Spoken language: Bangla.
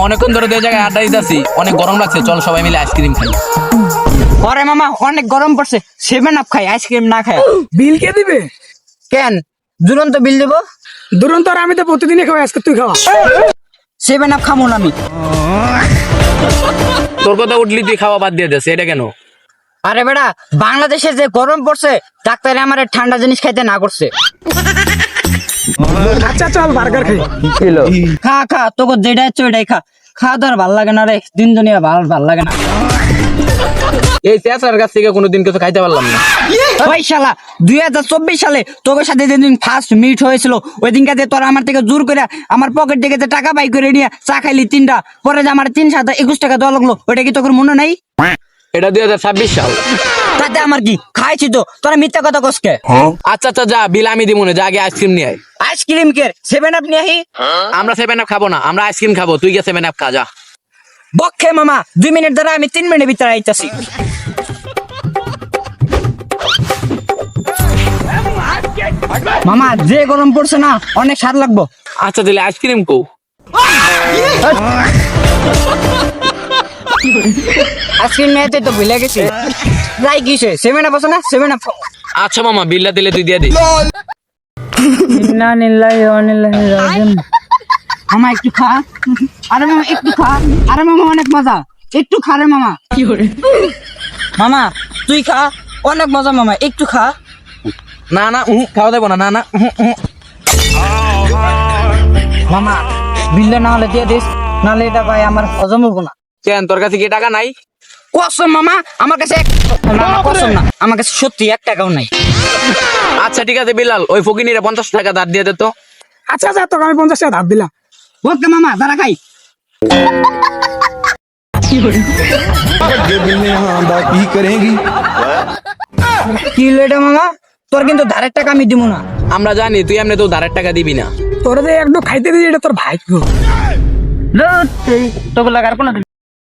অনেকক্ষণ ধরে দুই জায়গায় আড্ডা দিতেছি, অনেক গরম লাগছে, চল সবাই মিলে আইসক্রিম খাই। আরে মামা অনেক গরম পড়ছে, 7 আপ খাই, আইসক্রিম না খাই। বিল কে দিবে? কেন দুরন্ত বিল দেবো? দুরন্ত আর আমি তো প্রতিদিনই খাওয়াই, আজকে তুই খাওয়া। 7 আপ খাবো না আমি। তোর কথা উঠলি তুই খাওয়া বাদ দিয়ে দিস, এটা কেন? আরে বেটা, বাংলাদেশে যে গরম পড়ছে, ডাক্তারে আমার ঠান্ডা জিনিস খাইতে না করছে। আচ্ছা চল বার্গার খাই। খা খা, তোকে যেটা ইচ্ছে ওইটাই খা। খাওয়া তো আর ভাল লাগে না রে, দিন দুনিয়া ভাল লাগে না। এই চেঁচার কাছ থেকে কোনোদিন কিছু খাইতে পারলাম না। ওই শালা 2024 সালে তোর সাথে যেদিন ফার্স্ট মিট হয়েছিল, ওই দিনকাতে তোর আমার থেকে জোর করে আমার পকেট থেকে যে টাকা বাই করে নিয়ে চা খাইলি 3টা, পরে যে আমার 3 7 21 টাকা দেওয়া লাগলো, ওইটা কি তোর মনে নাই? এটা 2026 সাল। তাতে আমার কি, খাইছি তো, তোরা মিথ্যা কথা কসকে। আচ্ছা আচ্ছা যা, বিল আমি দিব না, যা আগে আইসক্রিম নিয়ে আয়। আইসক্রিম কে 7 আপ নিয়ে আহি? আমরা 7 আপ খাবো না, আমরা আইসক্রিম খাবো, তুই গিয়ে 7 আপ খা যা। বক্ষে মামা 2 মিনিট ধরে, আমি 3 মিনিটের ভিতরে আইতাছি। মামা যে গরম পড়ছে না, অনেক স্বাদ লাগবো। আচ্ছা তাহলে আইসক্রিম কো। আইসক্রিম নিয়ে তো ভুলে গেছি। যাই কিসে 7 আপ আছে না, 7 আপ খাবো। আচ্ছা মামা, বিলটা দিলে তুই দিয়ে দিস। মামা একটু খা। আরে মামা একটু খা। আরে মামা অনেক মজা, একটু খা রে মামা। মামা তুই খা, অনেক মজা মামা, একটু খা। না না খাওয়া দেবো না, না না। মামা বিলটা না হলে দিয়ে দিস, নাহলে এটা ভাই আমার হজম হবো না। কেন তোর কাছে কি টাকা নাই? কসম মামা, আমার কাছে মামা কসম না, আমার কাছে সত্যি 1 টাকাও নাই। আচ্ছা ঠিক আছে বিলাল, ওই ফকিনিরে 50 টাকা ধার দিয়ে দে তো। আচ্ছা যা, তোকে আমি 50 টাকা ধার দিলাম। ওকে মামা, দাঁড়া খাই। बाकी करेंगी। কি হলো এটা মামা? তোর কিন্তু ধারের টাকা আমি দিব না। আমরা জানি তুই এমনি তো ধারের টাকা দিবি না। তোর যে একটু খাইতে দিই, এটা তোর ভাই। তোকে লাগার কোনো